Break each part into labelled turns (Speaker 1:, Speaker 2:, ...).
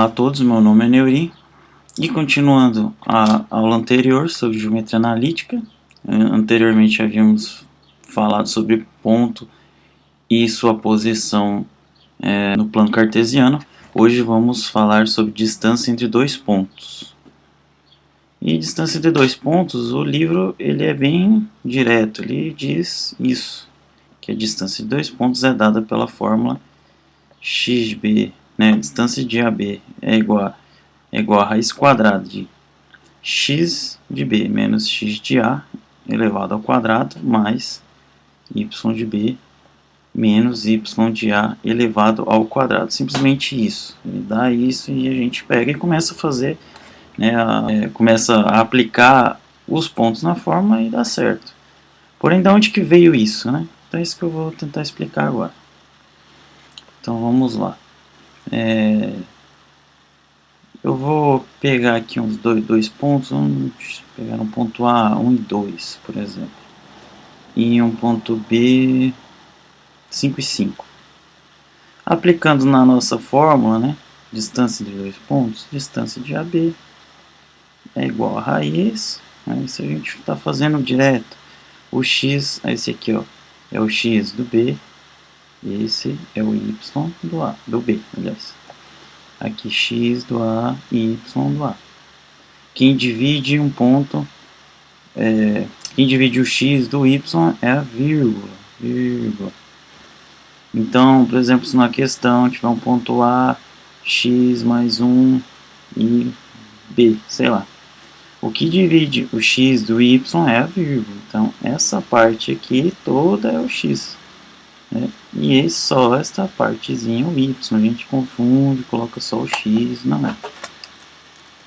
Speaker 1: Olá a todos, meu nome é Neuri e continuando a aula anterior sobre geometria analítica, anteriormente havíamos falado sobre ponto e sua posição no plano cartesiano. Hoje vamos falar sobre distância entre dois pontos. E distância entre dois pontos, o livro ele é bem direto, ele diz isso, que a distância de dois pontos é dada pela fórmula xb, né? Distância de AB é igual a raiz quadrada de x de b menos x de a elevado ao quadrado mais y de b menos y de a elevado ao quadrado. Simplesmente isso. Ele dá isso e a gente pega e começa a fazer, né, começa a aplicar os pontos na fórmula e dá certo. Porém, de onde que veio isso, né? Então é isso que eu vou tentar explicar agora. Então vamos lá. Eu vou pegar aqui uns dois pontos, vamos pegar um ponto A, 1 e 2, por exemplo. E um ponto B, 5 e 5. Aplicando na nossa fórmula, né, distância de dois pontos, distância de AB é igual a raiz, né, isso a gente está fazendo direto. O x, esse aqui ó, é o x do B, e esse é o y do B, aliás. Aqui x do A e y do A. Quem divide um ponto, quem divide o x do y é a vírgula. Então, por exemplo, se na questão tiver um ponto A, x mais 1 e b, sei lá. O que divide o x do y é a vírgula. Então, essa parte aqui toda é o x. Né? E só esta partezinha, o y, a gente confunde, coloca só o x, não é.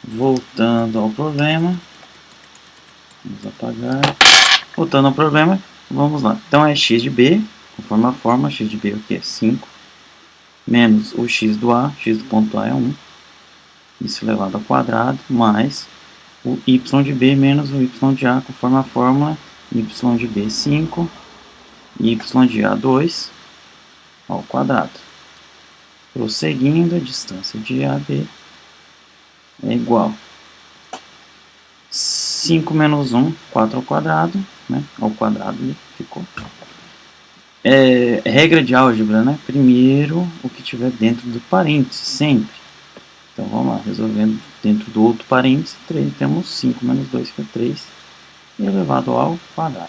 Speaker 1: Voltando ao problema, vamos apagar. Voltando ao problema, vamos lá. Então é x de b, conforme a forma, x de b o que é 5, menos o x do a, x do ponto A é 1, isso elevado ao quadrado, mais o y de b menos o y de a, conforme a fórmula, y de b 5, y de a 2 ao quadrado. Prosseguindo, a distância de AB é igual a 5 menos 1, 4 ao quadrado, né? Ao quadrado ficou. Regra de álgebra, né? Primeiro o que tiver dentro do parênteses, sempre. Então vamos lá, resolvendo dentro do outro parênteses, 3, temos 5 menos 2, que é 3, elevado ao quadrado.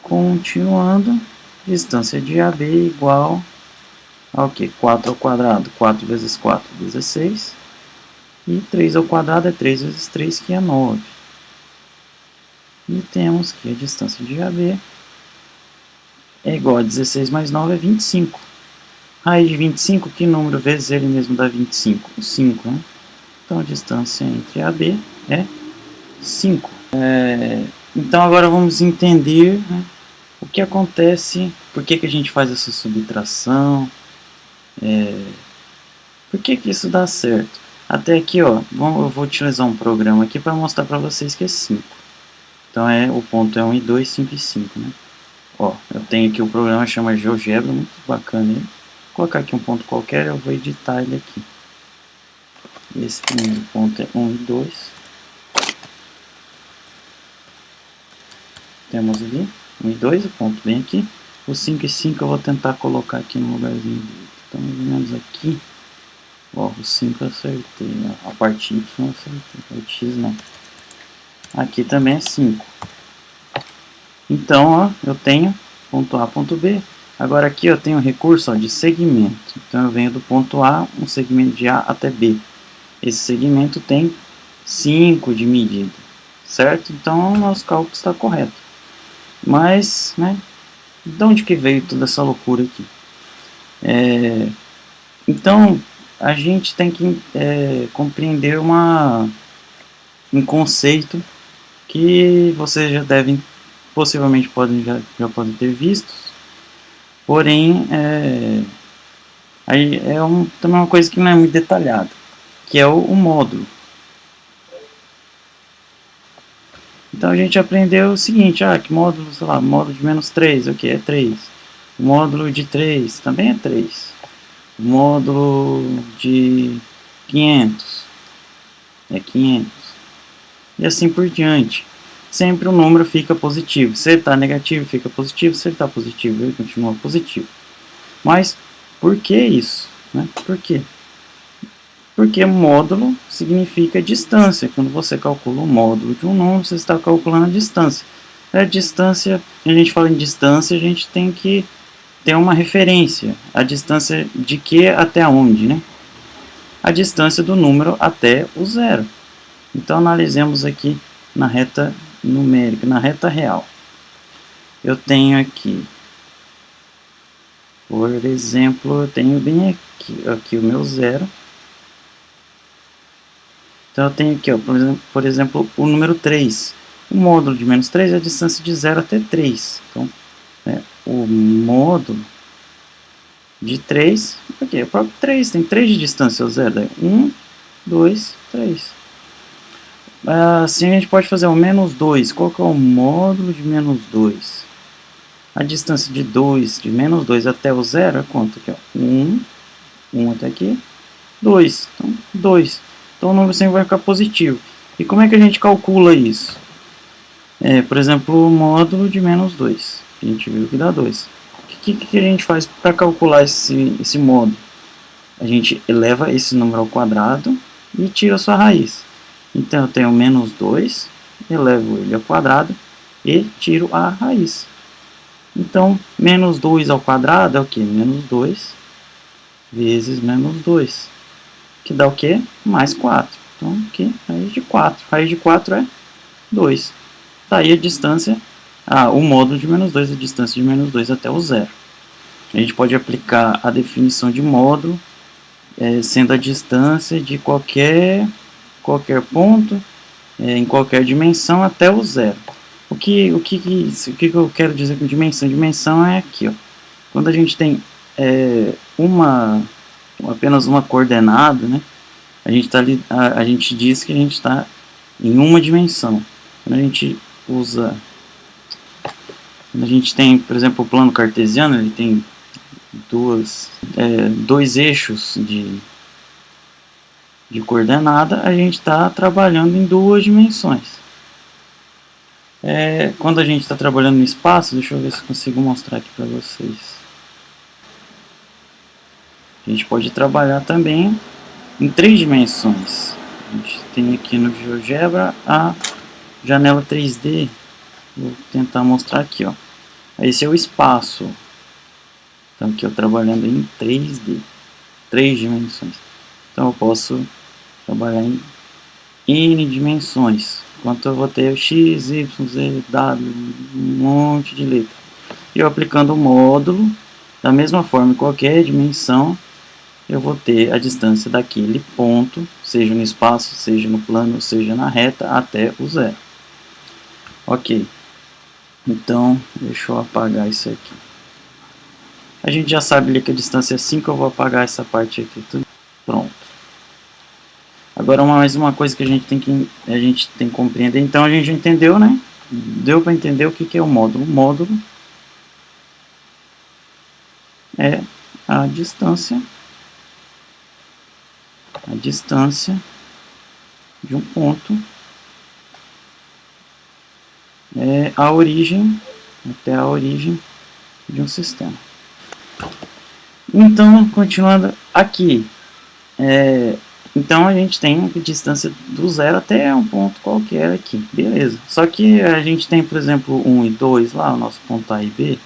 Speaker 1: Continuando, distância de AB igual ao que? 4 ao quadrado, 4 vezes 4, 16. E 3 ao quadrado é 3 vezes 3, que é 9. E temos que a distância de AB é igual a 16 mais 9 é 25. Raiz de 25, que número vezes ele mesmo dá 25? O 5, né? Então a distância entre AB é 5. Então agora vamos entender, né, o que acontece, por que a gente faz essa subtração, por que isso dá certo. Até aqui, ó, eu vou utilizar um programa aqui para mostrar para vocês que é 5. Então o ponto é 1 e 2, 5 e 5, né? Ó, eu tenho aqui o programa, chama GeoGebra, muito bacana ele. Vou colocar aqui um ponto qualquer, eu vou editar ele aqui. Esse primeiro ponto é 1 e 2. Temos ali 1 e 2, o ponto bem aqui. O 5 e 5 eu vou tentar colocar aqui no lugarzinho dele. Então, mais ou menos aqui. Ó, o 5 eu acertei, ó. A parte Y eu acertei, a parte X não. Aqui também é 5. Então, ó, eu tenho ponto A, ponto B. Agora aqui eu tenho um recurso, ó, de segmento. Então eu venho do ponto A, um segmento de A até B. Esse segmento tem 5 de medida, certo? Então o nosso cálculo está correto. Mas, né, de onde que veio toda essa loucura aqui? Então a gente tem que compreender um conceito que vocês já devem, possivelmente já podem ter visto. Porém, também uma coisa que não é muito detalhada, que é o módulo. Então a gente aprendeu o seguinte, que módulo, sei lá, módulo de menos 3, o que é 3? O módulo de 3 também é 3. módulo de 500 é 500, e assim por diante. Sempre o número fica positivo. Se ele está negativo, fica positivo. Se ele está positivo, ele continua positivo. Mas por que isso, né? Por quê? Porque módulo significa distância. Quando você calcula o módulo de um número, você está calculando a distância. A distância, quando a gente fala em distância, a gente tem que ter uma referência. A distância de que até onde, né? A distância do número até o zero. Então analisemos aqui na reta numérica, na reta real. Eu tenho aqui, por exemplo, eu tenho bem aqui o meu zero. Então eu tenho aqui, ó, por exemplo, o número 3. O módulo de menos 3 é a distância de 0 até 3. Então, o módulo de 3, aqui é o próprio 3, tem 3 de distância ao zero. Daí 1, 2, 3. Assim a gente pode fazer o menos 2. Qual que é o módulo de menos 2? A distância de 2, de menos 2 até o zero é quanto? Aqui, ó, 1 até aqui, 2. Então, 2. Então o número sempre vai ficar positivo. E como é que a gente calcula isso? Por exemplo, o módulo de menos 2. A gente viu que dá 2. O que a gente faz para calcular esse módulo? A gente eleva esse número ao quadrado e tira a sua raiz. Então eu tenho menos 2, elevo ele ao quadrado e tiro a raiz. Então, menos 2 ao quadrado é o que? Menos 2 vezes menos 2. Que dá o que? Mais 4. Então, aqui, raiz de 4. Raiz de 4 é 2. Tá aí a distância, o módulo de menos 2, a distância de menos 2 até o zero. A gente pode aplicar a definição de módulo, sendo a distância de qualquer ponto, em qualquer dimensão até o zero. O que eu quero dizer com dimensão? Dimensão é aqui, ó. Quando a gente tem apenas uma coordenada, né? A gente diz que a gente está em uma dimensão. Quando a gente tem, por exemplo, o plano cartesiano, ele tem dois eixos de coordenada, a gente está trabalhando em duas dimensões. Quando a gente está trabalhando no espaço, deixa eu ver se consigo mostrar aqui para vocês. A gente pode trabalhar também em 3 dimensões. A gente tem aqui no GeoGebra a janela 3D. Vou tentar mostrar aqui, ó. Esse é o espaço. Então aqui eu trabalhando em 3D, 3 dimensões. Então eu posso trabalhar em N dimensões. Enquanto eu vou ter X, Y, Z, W, um monte de letra. E eu aplicando o módulo, da mesma forma em qualquer dimensão, eu vou ter a distância daquele ponto, seja no espaço, seja no plano, seja na reta, até o zero. Ok. Então, deixa eu apagar isso aqui. A gente já sabe ali que a distância é 5, eu vou apagar essa parte aqui. Tudo pronto. Agora mais uma coisa que a gente tem que compreender. Então a gente entendeu, né? Deu para entender o que é o módulo. O módulo é a distância de um ponto a origem, até a origem de um sistema. Então, continuando aqui, então a gente tem a distância do zero até um ponto qualquer aqui, beleza. Só que a gente tem, por exemplo, 1 e 2 lá, o nosso ponto A e B,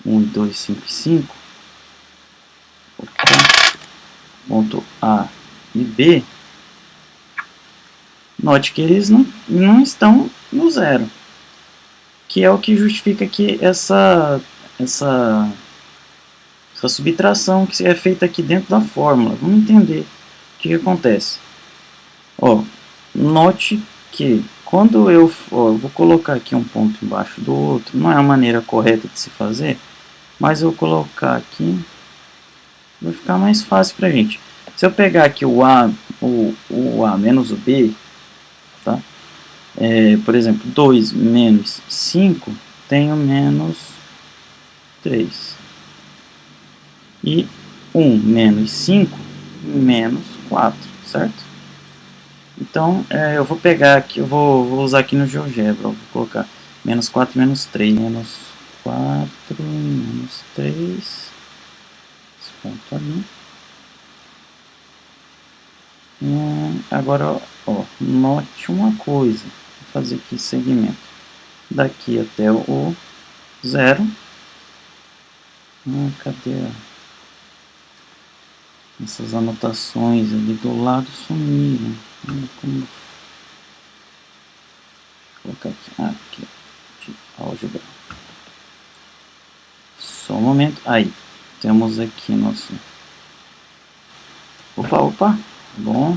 Speaker 1: 1 e 2, 5 e 5. Ponto A e B, note que eles não estão no zero, que é o que justifica aqui essa subtração que é feita aqui dentro da fórmula. Vamos entender o que acontece. Note que quando eu vou colocar aqui um ponto embaixo do outro, não é a maneira correta de se fazer, mas eu vou colocar aqui, vai ficar mais fácil pra gente. Se eu pegar aqui o A menos o B, tá? Por exemplo, 2 menos 5, tenho menos 3. E 1 menos 5 menos 4, certo? Então, eu vou pegar aqui, eu vou usar aqui no GeoGebra, vou colocar menos 4 menos 3, menos 4 e menos 3, esse ponto ali. Agora, ó, note uma coisa, vou fazer aqui segmento, daqui até o 0, cadê essas anotações ali do lado sumiram, como... Vou colocar aqui, de álgebra, só um momento, aí, temos aqui nosso, opa, bom,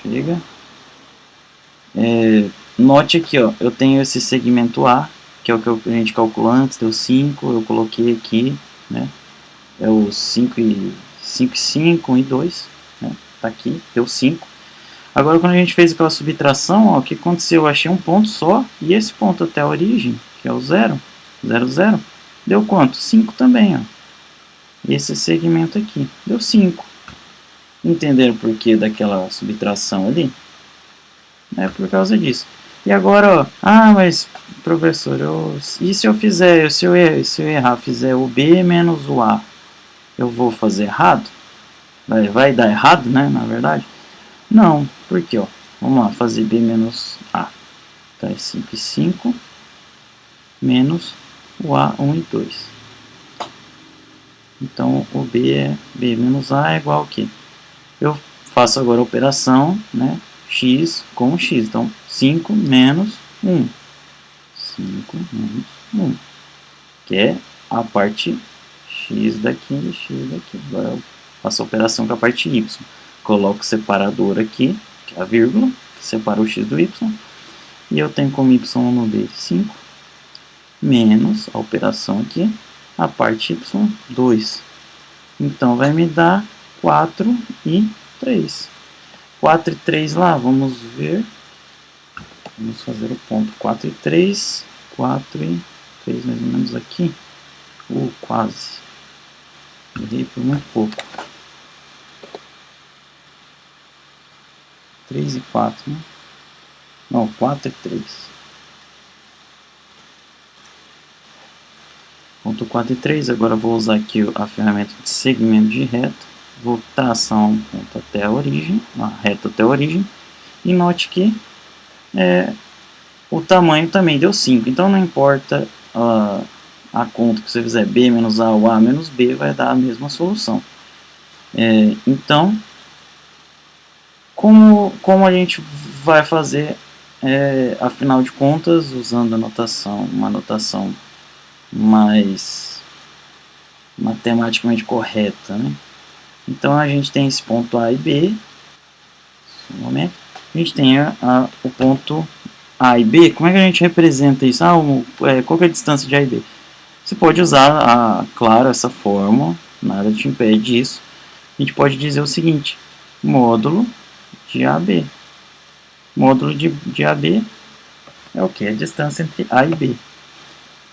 Speaker 1: chega, note aqui, ó, eu tenho esse segmento A, que é o que a gente calculou antes, deu 5, eu coloquei aqui, né, é o 5 e 5, 1 e 2, né, tá aqui, deu 5. Agora quando a gente fez aquela subtração, ó, o que aconteceu? Eu achei um ponto só, e esse ponto até a origem, que é o 0, 0, 0, deu quanto? 5 também, ó. Esse segmento aqui, deu 5. Entenderam por que daquela subtração ali? É por causa disso. E agora, ó, mas professor, e se eu fizer, se eu errar, fizer o B menos o A, eu vou fazer errado? Vai dar errado, né, na verdade? Não, porque, ó, vamos lá, fazer B menos A. Tá, é 5 e 5, menos o A, 1 e 2. Então, o B é B menos A é igual a quê? Eu faço agora a operação, né, x com x. Então, 5 menos 1. 5 menos 1. Que é a parte x daqui e x daqui. Agora eu faço a operação com a parte y. Coloco o separador aqui, que é a vírgula, que separa o x do y. E eu tenho como y no b 5, menos a operação aqui, a parte y 2. Então, vai me dar 4 e 3. 4 e 3 lá, vamos ver. Vamos fazer o ponto 4 e 3. 4 e 3 mais ou menos aqui. Quase. Errei por muito pouco. 3 e 4, né? Não, 4 e 3. Ponto 4 e 3. Agora vou usar aqui a ferramenta de segmento de reta. Vou traçar um ponto até a origem, uma reta até a origem. E note que o tamanho também deu 5. Então não importa a conta que você fizer, B menos A ou A menos B, vai dar a mesma solução. Então, como a gente vai fazer, afinal de contas, usando uma notação mais matematicamente correta, né? Então a gente tem esse ponto A e B, um momento. A gente tem o ponto A e B. Como é que a gente representa isso? Qual que é a distância de A e B? Você pode usar, claro, essa fórmula, nada te impede disso. A gente pode dizer o seguinte: módulo de AB. Módulo de AB é o que? A distância entre A e B.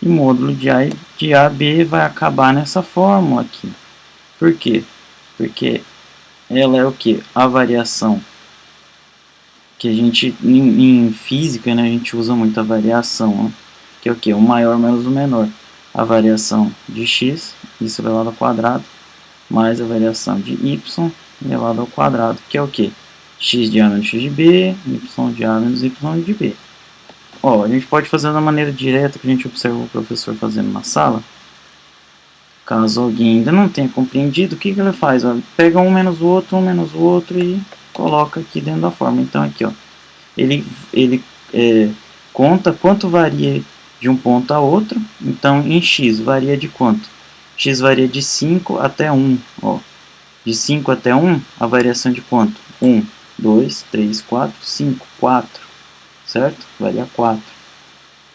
Speaker 1: E módulo de AB vai acabar nessa fórmula aqui. Por quê? Porque ela é o que? A variação. Que a gente, em física, né, a gente usa muito a variação, né? Que é o que? O maior menos o menor. A variação de x, isso elevado ao quadrado, mais a variação de y elevado ao quadrado, que é o que? X de A menos x de B, y de A menos y de B. Ó, a gente pode fazer da maneira direta que a gente observa o professor fazendo na sala. Caso alguém ainda não tenha compreendido, o que ele faz? Ó, pega um menos o outro e coloca aqui dentro da forma. Então aqui, ó, ele conta quanto varia de um ponto a outro. Então em x varia de quanto? X varia de 5 até 1. Ó. De 5 até 1, a variação de quanto? 1, 2, 3, 4, 5, 4. Certo? Varia 4.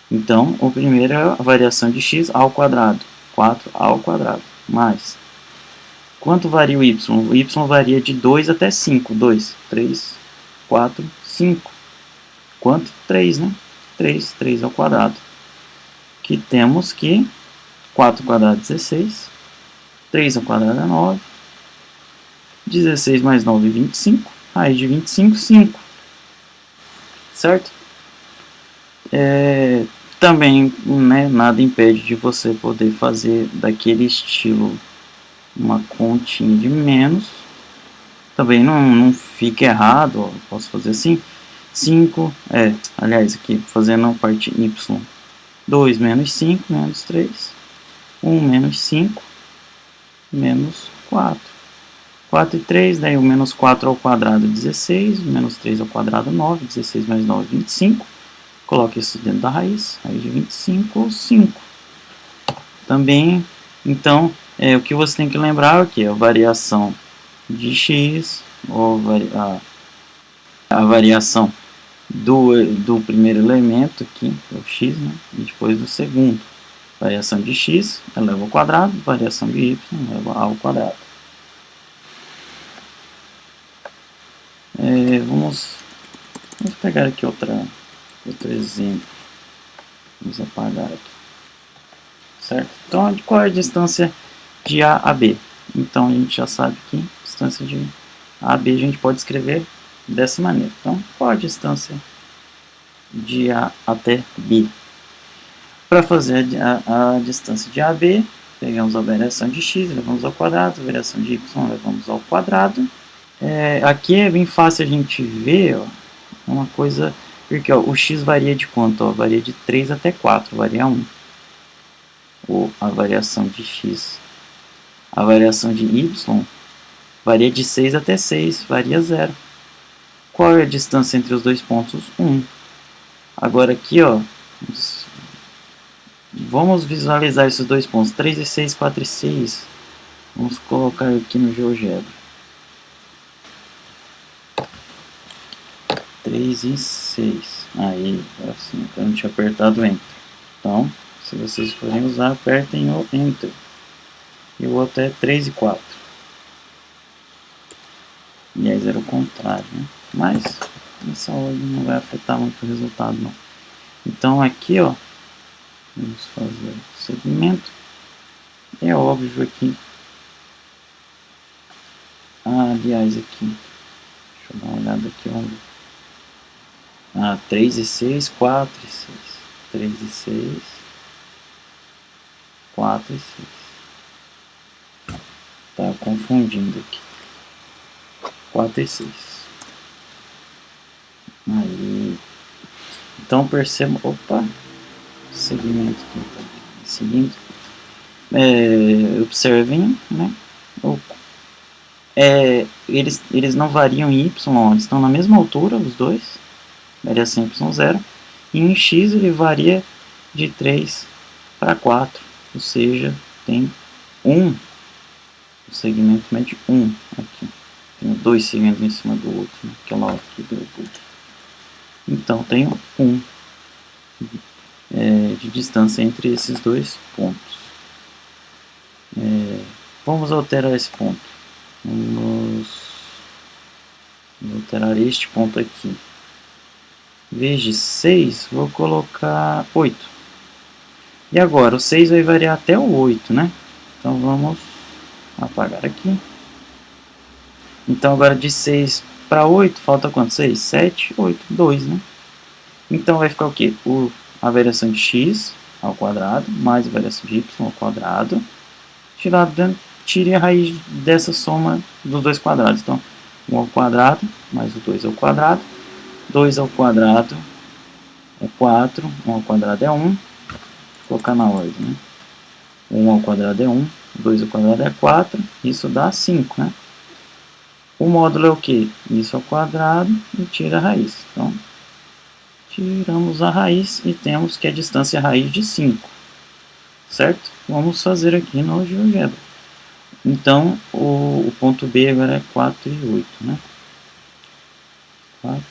Speaker 1: Então, o primeiro é a variação de x ao quadrado. 4 ao quadrado. Mais. Quanto varia o y? O y varia de 2 até 5. 2, 3, 4, 5. Quanto? 3, né? 3 ao quadrado. Que temos que 4 ao quadrado é 16. 3 ao quadrado é 9. 16 mais 9, 25. Raiz de 25, 5. Certo? Também, né, nada impede de você poder fazer daquele estilo uma continha de menos. Também não fica errado, ó, posso fazer assim. 5, aliás, aqui fazendo a parte y. 2 menos 5, menos 3. 1 menos 5, menos 4. 4 e 3, daí o menos 4 ao quadrado 16, menos 3 ao quadrado 9, 16 mais 9, 25. Coloque isso dentro da raiz, raiz de 25, 5. Também, então, o que você tem que lembrar é que a variação de x, ou a variação do primeiro elemento aqui, é o x, né, e depois do segundo. Variação de x eleva ao quadrado, variação de y eleva ao quadrado. Vamos pegar aqui outro exemplo. Vamos apagar aqui. Certo? Então, qual é a distância de A a B? Então, a gente já sabe que a distância de A a B a gente pode escrever dessa maneira. Então, qual a distância de A até B? Para fazer a distância de A a B, pegamos a variação de x, levamos ao quadrado, a variação de y, levamos ao quadrado. Aqui é bem fácil a gente ver, ó, uma coisa, porque ó, o x varia de quanto? Ó, varia de 3 até 4, varia 1. Ou a variação de x. A variação de y varia de 6 até 6, varia 0. Qual é a distância entre os dois pontos? 1. Agora aqui, ó, vamos visualizar esses dois pontos, 3 e 6, 4 e 6. Vamos colocar aqui no GeoGebra. 3 e 6. Aí, assim, eu não tinha apertado Enter. Então, se vocês forem usar, apertem o Enter. E o outro é 3 e 4. Aliás, era o contrário, né? Mas, essa ordem não vai afetar muito o resultado, não. Então, aqui, ó, vamos fazer o segmento. É óbvio aqui. Aliás, aqui. Deixa eu dar uma olhada aqui, vamos ver. 3 e 6, 4 e 6. 3 e 6, 4 e 6. Tá confundindo aqui. 4 e 6. Aí. Então perceba. Opa! Segmento aqui. Tá seguindo. Observem, né? Eles não variam em y, eles estão na mesma altura, os dois. Variação y0. E em x ele varia de 3 para 4. Ou seja, tem 1. O segmento mede 1 aqui. Tem dois segmentos em cima do outro. Né? Aquela hora que deu tudo. Então tem 1 de distância entre esses dois pontos. Vamos alterar esse ponto. Vamos alterar este ponto aqui. Em vez de 6, vou colocar 8. E agora, o 6 vai variar até o 8, né? Então, vamos apagar aqui. Então, agora de 6 para 8, falta quanto? 6, 7, 8, 2, né? Então, vai ficar o quê? A variação de x ao quadrado, mais a variação de y ao quadrado. Tire a raiz dessa soma dos dois quadrados. Então, 1 ao quadrado, mais o 2 ao quadrado. 2 ao quadrado é 4, 1 ao quadrado é 1. Vou colocar na ordem, né? 1 ao quadrado é 1, 2 ao quadrado é 4, isso dá 5, né? O módulo é o que? Isso ao quadrado e tira a raiz. Então, tiramos a raiz e temos que a distância é a raiz de 5. Certo? Vamos fazer aqui no GeoGebra. Então, o ponto B agora é 4 e 8, né? 4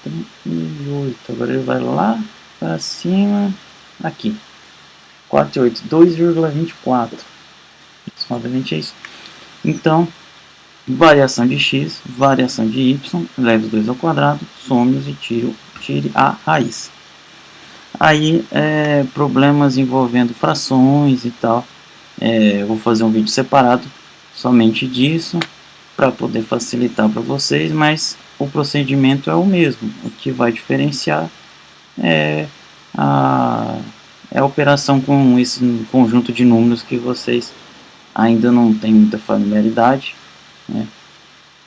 Speaker 1: e 8. Agora ele vai lá para cima, aqui. 4 e 8, 2,24. Obviamente é isso. Então, variação de x, variação de y, leve os dois ao quadrado, some-os e tire a raiz. Aí, problemas envolvendo frações e tal. Eu vou fazer um vídeo separado somente disso. para poder facilitar para vocês, mas o procedimento é o mesmo. O que vai diferenciar é a operação com esse conjunto de números que vocês ainda não têm muita familiaridade, né?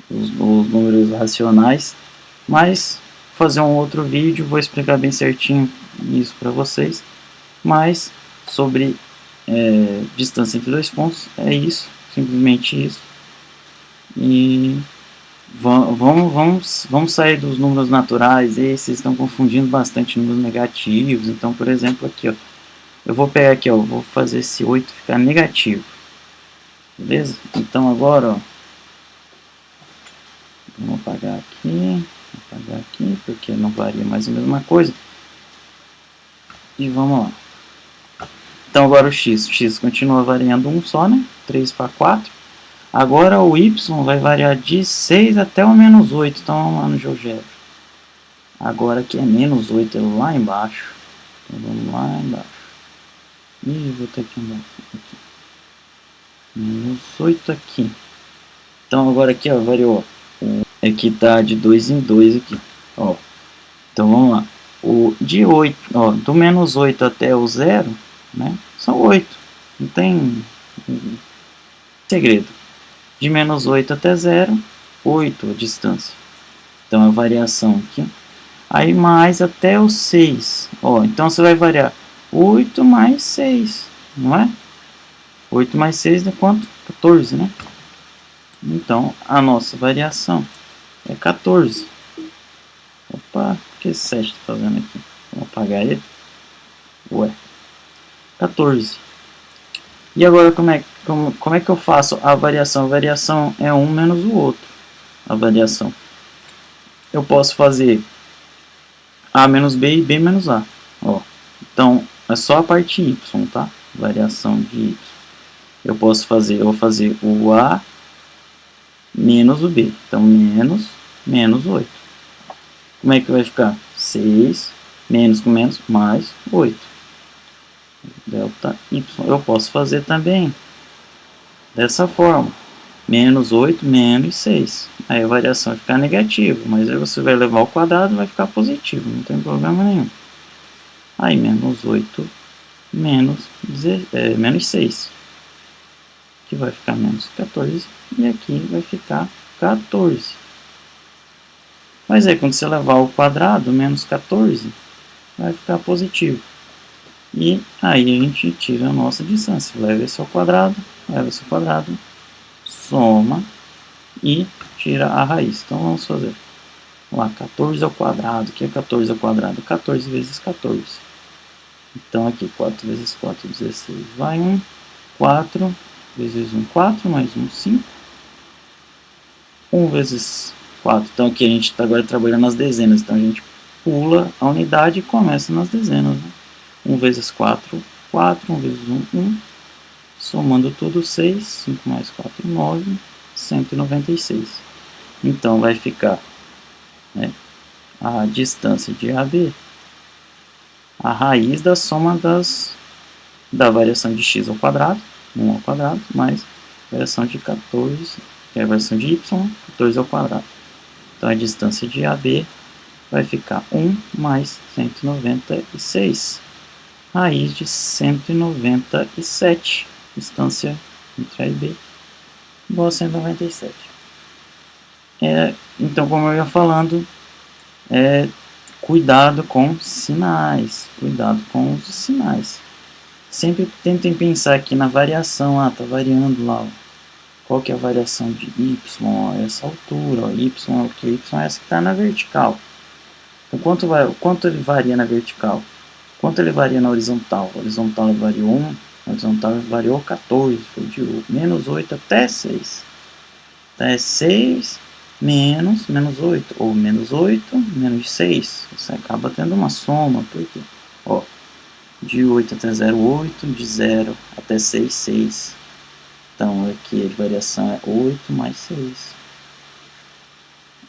Speaker 1: Os números racionais, mas fazer um outro vídeo, vou explicar bem certinho isso para vocês, mas sobre distância entre dois pontos, é isso, simplesmente isso. E vamos sair dos números naturais. Esses estão confundindo bastante números negativos. Então, por exemplo, aqui, ó, eu vou pegar aqui, ó, vou fazer esse 8 ficar negativo, beleza? Então agora, ó, vamos apagar aqui, porque não varia mais a mesma coisa. E vamos lá. Então agora o x continua variando 1 só, né? 3 para 4. Agora o y vai variar de 6 até o menos 8. Então vamos lá no GeoGebra. Agora aqui é menos 8, é lá embaixo. Então vamos lá embaixo. Ih, vou ter aqui embaixo. Aqui. Menos 8 aqui. Então agora aqui, ó, variou. Aqui tá de 2 em 2 aqui. Ó. Então vamos lá. O de 8, ó, do menos 8 até o 0, né? São 8. Não tem segredo. De menos 8 até 0, 8 a distância. Então a variação aqui. Aí mais até o 6. Ó, então você vai variar 8 mais 6, não é? 8 mais 6 dá quanto? 14, né? Então a nossa variação é 14. Opa, o que esse 7 está fazendo aqui? Vamos apagar ele. Ué, 14. E agora como é que eu faço a variação? A variação é um menos o outro. A variação. Eu posso fazer A menos B e B menos A. Ó. Então, é só a parte Y, tá? Variação de Y. Eu vou fazer o A menos o B. Então, menos 8. Como é que vai ficar? 6 menos com menos mais 8. Delta Y. Eu posso fazer também dessa forma. Menos 8 menos 6. Aí a variação vai ficar negativa, mas aí você vai levar ao quadrado e vai ficar positivo, não tem problema nenhum. Aí menos 8 menos 6. Aqui vai ficar menos 14 e aqui vai ficar 14. Mas aí quando você levar ao quadrado, menos 14 vai ficar positivo. E aí a gente tira a nossa distância. Leva esse ao quadrado, soma e tira a raiz. Então vamos fazer. Vamos lá, 14 ao quadrado. O que é 14 ao quadrado? 14 vezes 14. Então aqui 4 vezes 4, 16. Vai 1. 4 vezes 1, 4. Mais 1, 5. 1 vezes 4. Então aqui a gente está agora trabalhando as dezenas. Então a gente pula a unidade e começa nas dezenas, né? 1 vezes 4, 4. 1 vezes 1, 1. Somando tudo, 6. 5 mais 4, 9. 196. Então vai ficar, né, a distância de AB, a raiz da soma da variação de x ao quadrado, 1 ao quadrado, mais a variação de 14, que é a variação de y, 14 ao quadrado. Então a distância de AB vai ficar 1 mais 196, raiz de 197, distância entre A e B, igual a 197. Então, como eu ia falando, cuidado com sinais. Cuidado com os sinais. Sempre tentem pensar aqui na variação. Ah, tá variando lá. Ó. Qual que é a variação de y? Ó, essa altura. Ó, y é o que? Y é essa que está na vertical. Então, quanto ele varia na vertical? Quanto ele varia na horizontal? A horizontal variou 1. A horizontal variou 14, foi de menos 8 até 6. Então é 6 menos 8, ou menos 8 menos 6. Você acaba tendo uma soma, porque ó, de 8 até 0, 8, de 0 até 6, 6. Então aqui a variação é 8 mais 6.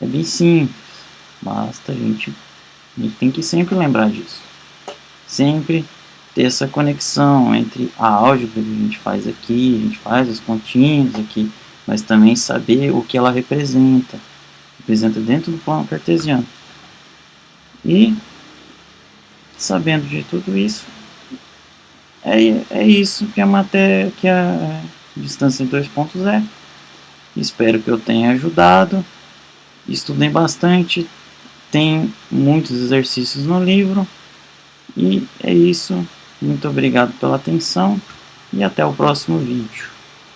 Speaker 1: É bem simples, basta a gente tem que sempre lembrar disso. Sempre ter essa conexão entre a álgebra que a gente faz aqui, a gente faz as continhas aqui mas também saber o que ela representa. Representa dentro do plano cartesiano. E, sabendo de tudo isso, é isso que a matéria, que a distância em 2 pontos é. Espero que eu tenha ajudado. Estudei bastante, tem muitos exercícios no livro. E é isso. Muito obrigado pela atenção e até o próximo vídeo.